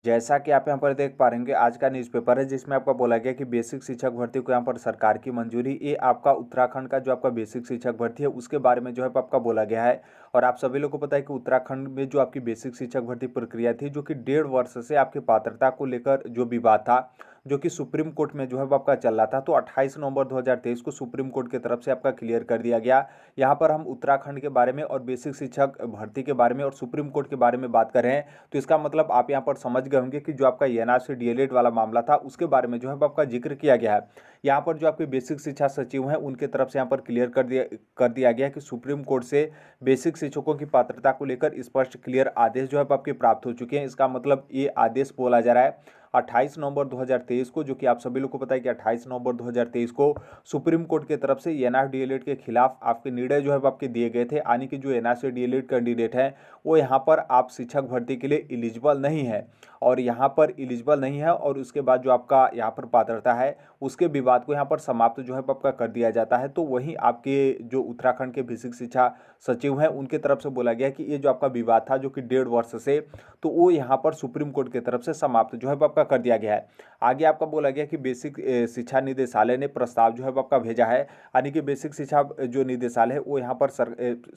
जैसा कि आप यहाँ पर देख पा रहे होंगे, आज का न्यूज़पेपर है जिसमें आपका बोला गया कि बेसिक शिक्षक भर्ती को यहाँ पर सरकार की मंजूरी। ये आपका उत्तराखंड का जो आपका बेसिक शिक्षक भर्ती है उसके बारे में जो है आपका बोला गया है। और आप सभी लोग को पता है कि उत्तराखंड में जो आपकी बेसिक शिक्षक भर्ती प्रक्रिया थी, जो कि 1.5 वर्ष से आपकी पात्रता को लेकर जो विवाद था, जो कि सुप्रीम कोर्ट में जो है वो आपका चल रहा था, तो 28 नवंबर 2023 को सुप्रीम कोर्ट की तरफ से आपका क्लियर कर दिया गया। यहाँ पर हम उत्तराखंड के बारे में और बेसिक शिक्षक भर्ती के बारे में और सुप्रीम कोर्ट के बारे में बात कर रहे हैं। तो इसका मतलब आप यहाँ पर समझ गए होंगे कि जो आपका एनआरसी डीएलएड वाला मामला था उसके बारे में जो है आपका जिक्र किया गया है। यहाँ पर जो आपके बेसिक शिक्षा सचिव हैं उनके तरफ से यहाँ पर क्लियर कर दिया गया कि सुप्रीम कोर्ट से बेसिक शिक्षकों की पात्रता को लेकर स्पष्ट क्लियर आदेश जो है आपके प्राप्त हो चुके हैं। इसका मतलब ये आदेश बोला जा रहा है 28 नवंबर 2023 को, जो कि आप सभी लोग को पता है कि 28 नवंबर 2023 को सुप्रीम कोर्ट की तरफ से एनआर डीएलएड के खिलाफ आपके निर्णय जो है वो आपके दिए गए थे, यानी कि जो एनआरसी डीएलएड कैंडिडेट है वो यहाँ पर आप शिक्षक भर्ती के लिए एलिजिबल नहीं है, और यहाँ पर एलिजिबल नहीं है और उसके बाद जो आपका यहाँ पर पात्रता है उसके विवाद को यहाँ पर समाप्त जो है आपका कर दिया जाता है। तो वहीं आपके जो उत्तराखंड के बेसिक शिक्षा सचिव हैं उनके तरफ से बोला गया कि ये जो आपका विवाद था जो कि 1.5 वर्ष से, तो वो यहाँ पर सुप्रीम कोर्ट की तरफ से समाप्त जो है आपका कर दिया गया है। आगे आपका बोला गया कि बेसिक शिक्षा निदेशालय ने प्रस्ताव जो है वो आपका भेजा है, यानी कि बेसिक शिक्षा जो निदेशालय है वो यहाँ पर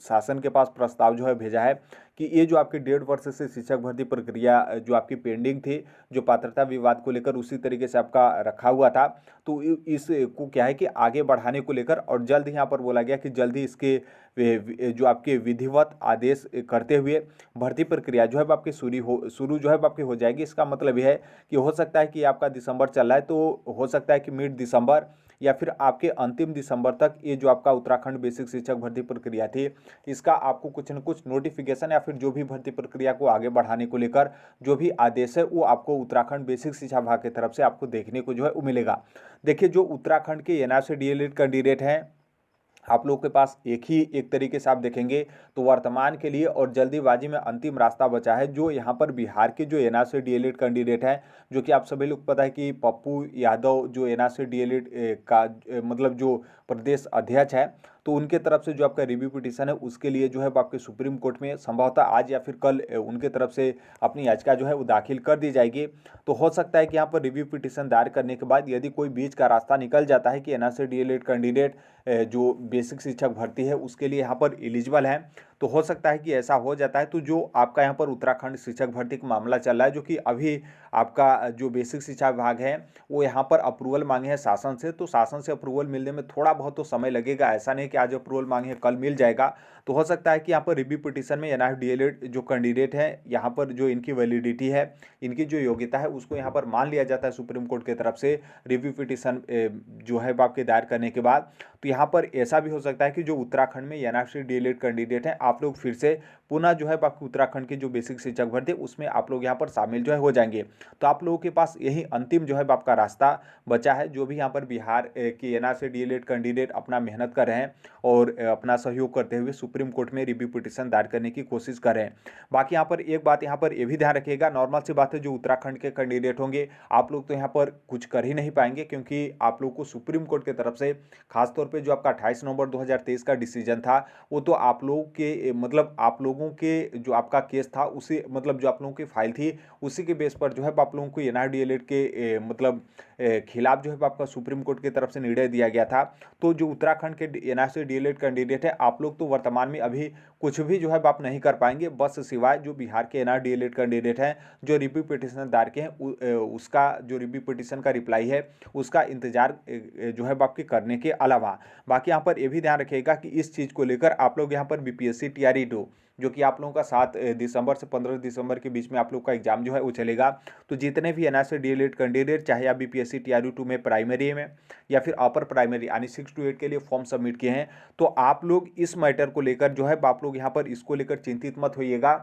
शासन के पास प्रस्ताव जो है भेजा है कि ये जो आपके 1.5 वर्ष से शिक्षक भर्ती प्रक्रिया जो आपकी पेंडिंग थी, जो पात्रता विवाद को लेकर उसी तरीके से आपका रखा हुआ था, तो इसको क्या है कि आगे बढ़ाने को लेकर और जल्द ही यहाँ पर बोला गया कि जल्द ही इसके जो आपके विधिवत आदेश करते हुए भर्ती प्रक्रिया जो है वो आपकी शुरू जो है वो आपकी हो जाएगी। इसका मतलब यह है कि हो सकता है कि आपका दिसंबर चल रहा है, तो हो सकता है कि मिड दिसंबर या फिर आपके अंतिम दिसंबर तक ये जो आपका उत्तराखंड बेसिक शिक्षक भर्ती प्रक्रिया थी इसका आपको कुछ न कुछ नोटिफिकेशन या फिर जो भी भर्ती प्रक्रिया को आगे बढ़ाने को लेकर जो भी आदेश है वो आपको उत्तराखंड बेसिक शिक्षा विभाग की तरफ से आपको देखने को जो है वो मिलेगा। देखिए, जो उत्तराखंड के एनआरसी डीएलएड कैंडिडेट हैं, आप लोगों के पास एक तरीके से आप देखेंगे तो वर्तमान के लिए और जल्दीबाजी में अंतिम रास्ता बचा है। जो यहाँ पर बिहार के जो एनआरसी डीएलएड कैंडिडेट हैं, जो कि आप सभी लोग पता है कि पप्पू यादव जो एनआरसी डीएलएड का मतलब जो प्रदेश अध्यक्ष है, तो उनके तरफ से जो आपका रिव्यू पिटीशन है उसके लिए जो है वो आपके सुप्रीम कोर्ट में संभवतः आज या फिर कल उनके तरफ से अपनी याचिका जो है वो दाखिल कर दी जाएगी। तो हो सकता है कि यहाँ पर रिव्यू पिटीशन दायर करने के बाद यदि कोई बीच का रास्ता निकल जाता है कि एनआरसी डीएलएड कैंडिडेट जो बेसिक शिक्षक भर्ती है उसके लिए यहाँ पर एलिजिबल है, तो हो सकता है कि ऐसा हो जाता है। तो जो आपका यहाँ पर उत्तराखंड शिक्षक भर्ती का मामला चल रहा है, जो कि अभी आपका जो बेसिक शिक्षा विभाग है वो यहाँ पर अप्रूवल मांगे हैं शासन से, तो शासन से अप्रूवल मिलने में थोड़ा बहुत तो समय लगेगा। ऐसा नहीं कि आज अप्रूवल मांगे हैं कल मिल जाएगा। तो हो सकता है कि यहाँ पर रिव्यू पिटीशन में एनआर डीएलएड जो कैंडिडेट है यहाँ पर जो इनकी वैलिडिटी है, इनकी जो योग्यता है उसको यहाँ पर मान लिया जाता है सुप्रीम कोर्ट की तरफ से रिव्यू पिटीशन जो है आपके दायर करने के बाद। तो यहाँ पर ऐसा भी हो सकता है कि जो उत्तराखंड में एनआरसी डीएलएड कैंडिडेट हैं आप लोग फिर से पुनः जो है आपके उत्तराखंड की जो बेसिक शिक्षक भर्ती उसमें आप लोग यहाँ पर शामिल जो है हो जाएंगे। तो आप लोगों के पास यही अंतिम जो है आपका रास्ता बचा है। जो भी यहाँ पर बिहार के एनआरसी डीएलएड कैंडिडेट अपना मेहनत कर रहे हैं और अपना सहयोग करते हुए सुप्रीम कोर्ट में रिव्यू पिटीशन दायर करने की कोशिश कर रहे हैं। बाकी यहाँ पर एक बात यहाँ पर ये भी ध्यान रखिएगा, नॉर्मल सी बात है, जो उत्तराखंड के कैंडिडेट होंगे आप लोग तो यहाँ पर कुछ कर ही नहीं पाएंगे, क्योंकि आप लोग को सुप्रीम कोर्ट की तरफ से खासतौर पे जो आपका 28 नवंबर 2023 का डिसीजन था वो तो आप लोगों के मतलब आप लोगों के जो आपका केस था उसी मतलब जो आप लोगों की फाइल थी उसी के बेस पर जो है आप लोगों को एनआर डीएलएड के मतलब खिलाफ जो है आपका सुप्रीम कोर्ट की तरफ से निर्णय दिया गया था। तो जो उत्तराखंड के एनआरसी डीएलएड कैंडिडेट है आप लोग तो वर्तमान में अभी कुछ भी जो है आप नहीं कर पाएंगे, बस सिवाय जो बिहार के एनआर डीएलएड कैंडिडेट हैं जो रिव्यू पिटीशन दायर के हैं उसका जो रिव्यू पिटीशन का रिप्लाई है उसका इंतजार जो है आपके करने के अलावा। बाकी यहाँ पर यह भी ध्यान रखिएगा कि इस चीज़ को लेकर आप लोग यहाँ पर बीपीएससी टीआरई 2 जो कि आप लोगों का 7 दिसंबर से 15 दिसंबर के बीच में आप लोग का एग्जाम जो है वो चलेगा। तो जितने भी एनआरसी डीएलएड कैंडिडेट चाहे आप बीपीएससी टीआरई 2 में प्राइमरी में या फिर अपर प्राइमरी यानी 6 to 8 के लिए फॉर्म सबमिट किए हैं, तो आप लोग इस मैटर को लेकर जो है आप लोग यहाँ पर इसको लेकर चिंतित मत होइएगा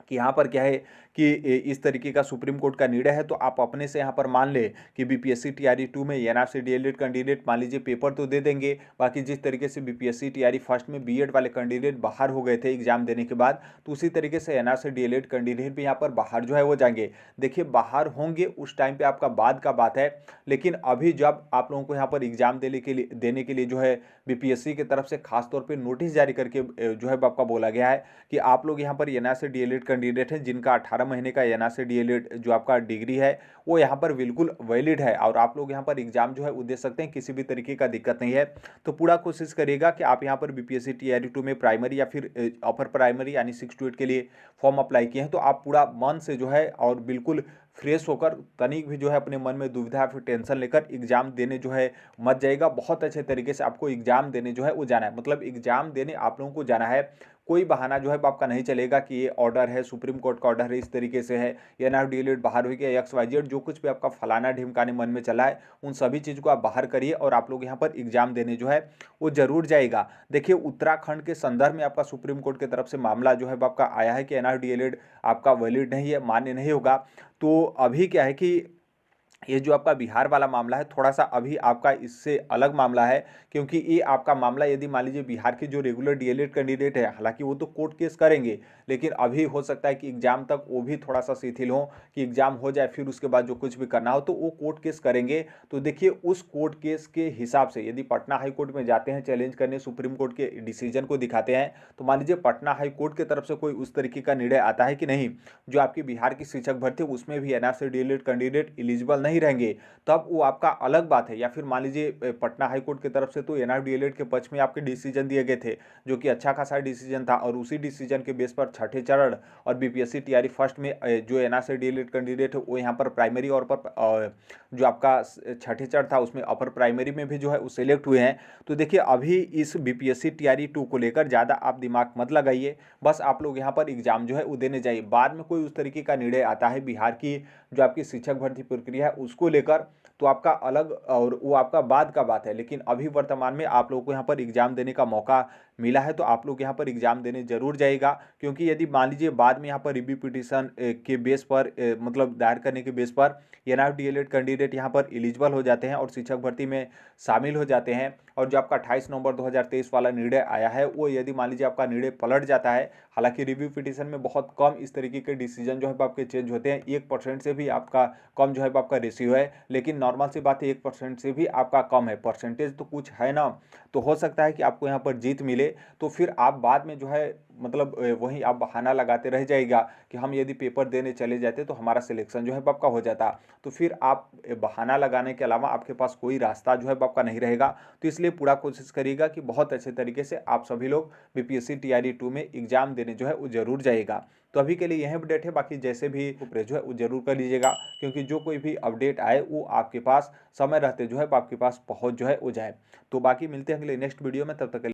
कि यहाँ पर क्या है कि इस तरीके का सुप्रीम कोर्ट का निर्णय है। तो आप अपने से यहाँ पर मान ले कि बीपीएससी टीआरई 2 में एनआरसी डीएलएड कैंडिडेट मान लीजिए पेपर तो दे देंगे, बाकी जिस तरीके से बीपीएससी टीआरई फर्स्ट में बीएड वाले कैंडिडेट बाहर हो गए थे एग्जाम देने के बाद, तो उसी तरीके से एनआरसी डीएलएड कैंडिडेट भी यहाँ पर बाहर जो है वो जाएंगे। देखिए, बाहर होंगे उस टाइम पर आपका बाद का बात है, लेकिन अभी जब आप लोगों को यहाँ पर एग्जाम देने के लिए जो है बीपीएससी की तरफ से खासतौर पर नोटिस जारी करके जो है आपका बोला गया है कि आप लोग यहाँ पर एनआरसी डीएलएड कैंडिडेट हैं जिनका 18 महीने का एनआरसी डीएलएड जो आपका डिग्री है वो यहाँ पर बिल्कुल वैलिड है और आप लोग यहाँ पर एग्जाम जो है वो दे सकते हैं, किसी भी तरीके का दिक्कत नहीं है। तो पूरा कोशिश करिएगा कि आप यहाँ पर बीपीएससी टीआरई 2 में प्राइमरी या फिर अपर प्राइमरी यानी 6 to 8 के लिए फॉर्म अप्लाई किए हैं तो आप पूरा मन से जो है और बिल्कुल फ्रेश होकर तनिक भी जो है अपने मन में दुविधा फिर टेंशन लेकर एग्जाम देने जो है मत जाइएगा। बहुत अच्छे तरीके से आपको एग्जाम देने जो है वो जाना है, मतलब एग्जाम देने आप लोगों को जाना है। कोई बहाना जो है आपका नहीं चलेगा कि ये ऑर्डर है, सुप्रीम कोर्ट का ऑर्डर है, इस तरीके से है, एनआरसी डीएलएड बाहर हो गया, XYZ जो कुछ भी आपका फलाना ढिमकाने मन में चला है उन सभी चीज़ को आप बाहर करिए और आप लोग यहाँ पर एग्जाम देने जो है वो जरूर जाएगा। देखिए उत्तराखंड के संदर्भ में आपका सुप्रीम कोर्ट की तरफ से मामला जो है आपका आया है कि एनआरसी डीएलएड आपका वैलिड नहीं है, मान्य नहीं होगा। तो अभी क्या है कि ये जो आपका बिहार वाला मामला है थोड़ा सा अभी आपका इससे अलग मामला है, क्योंकि ये आपका मामला यदि मान लीजिए बिहार के जो रेगुलर डीएलएड कैंडिडेट है, हालांकि वो तो कोर्ट केस करेंगे लेकिन अभी हो सकता है कि एग्जाम तक वो भी थोड़ा सा शिथिल हो कि एग्जाम हो जाए फिर उसके बाद जो कुछ भी करना हो तो वो कोर्ट केस करेंगे। तो देखिए उस कोर्ट केस के हिसाब से यदि पटना हाई कोर्ट में जाते हैं चैलेंज करने, सुप्रीम कोर्ट के डिसीजन को दिखाते हैं, तो मान लीजिए पटना हाई कोर्ट की तरफ से कोई उस तरीके का निर्णय आता है कि नहीं जो आपकी बिहार की शिक्षक भर्ती उसमें भी एनआरसी डीएलएड कैंडिडेट एलिजिबल नहीं रहेंगे, तब वो आपका अलग बात है। या फिर मान लीजिए पटना हाई कोर्ट की तरफ से तो एनआरसी डीएलएड के पक्ष में आपके डिसीजन दिए गए थे जो कि अच्छा खासा डिसीजन था और उसी डिसीजन के बेस पर छठे चरण और बीपीएससी टीआरई फर्स्ट में जो एनआरसी डीएलएड कैंडिडेट है वो यहाँ पर प्राइमरी और पर जो आपका छठे चरण था उसमें अपर प्राइमरी में भी जो है वो सिलेक्ट हुए हैं। तो देखिए अभी इस बीपीएससी टीआरई 2 को लेकर ज़्यादा आप दिमाग मत लगाइए, बस आप लोग यहाँ पर एग्जाम जो है वो देने जाइए। बाद में कोई उस तरीके का निर्णय आता है बिहार की जो आपकी शिक्षक भर्ती प्रक्रिया है उसको लेकर तो आपका अलग और वो आपका बाद का बात है, लेकिन अभी वर्तमान में आप लोगों को यहाँ पर एग्जाम देने का मौका मिला है तो आप लोग यहाँ पर एग्जाम देने जरूर जाइएगा। क्योंकि यदि मान लीजिए बाद में यहाँ पर रिव्यू पिटीशन के बेस पर मतलब दायर करने के बेस पर एनआरसी डीएलएड कैंडिडेट यहाँ पर एलिजिबल हो जाते हैं और शिक्षक भर्ती में शामिल हो जाते हैं और जो आपका 28 नवंबर 2023 वाला निर्णय आया है वो यदि मान लीजिए आपका निर्णय पलट जाता है, हालांकि रिव्यू पिटीशन में बहुत कम इस तरीके के डिसीजन जो है आपके चेंज होते हैं, 1% से भी आपका कम जो है आपका रेशियो है, लेकिन नॉर्मल सी बात है 1% से भी आपका कम है, परसेंटेज तो कुछ है ना। तो हो सकता है कि आपको यहाँ पर जीत मिले तो फिर आप बाद में जो है मतलब वहीं आप बहाना लगाते रह जाएगा कि हम यदि पेपर देने चले जाते तो हमारा सिलेक्शन जो है आपका हो जाता, तो फिर आप बहाना लगाने के अलावा आपके पास कोई रास्ता जो है आपका नहीं रहेगा। तो इसलिए पूरा कोशिश करिएगा कि बहुत अच्छे तरीके से आप सभी लोग बीपीएससी टीआरई 2 में एग्जाम देने जो है वो जरूर जाइएगा। तो अभी के लिए यही अपडेट है, बाकी जैसे भी प्रेस जो है वो जरूर कर लीजिएगा क्योंकि जो कोई भी अपडेट आए वो आपके पास समय रहते जो है आपके पास पहुंच जो है वो जाए। तो बाकी मिलते हैं अगले नेक्स्ट वीडियो में, तब तक के लिए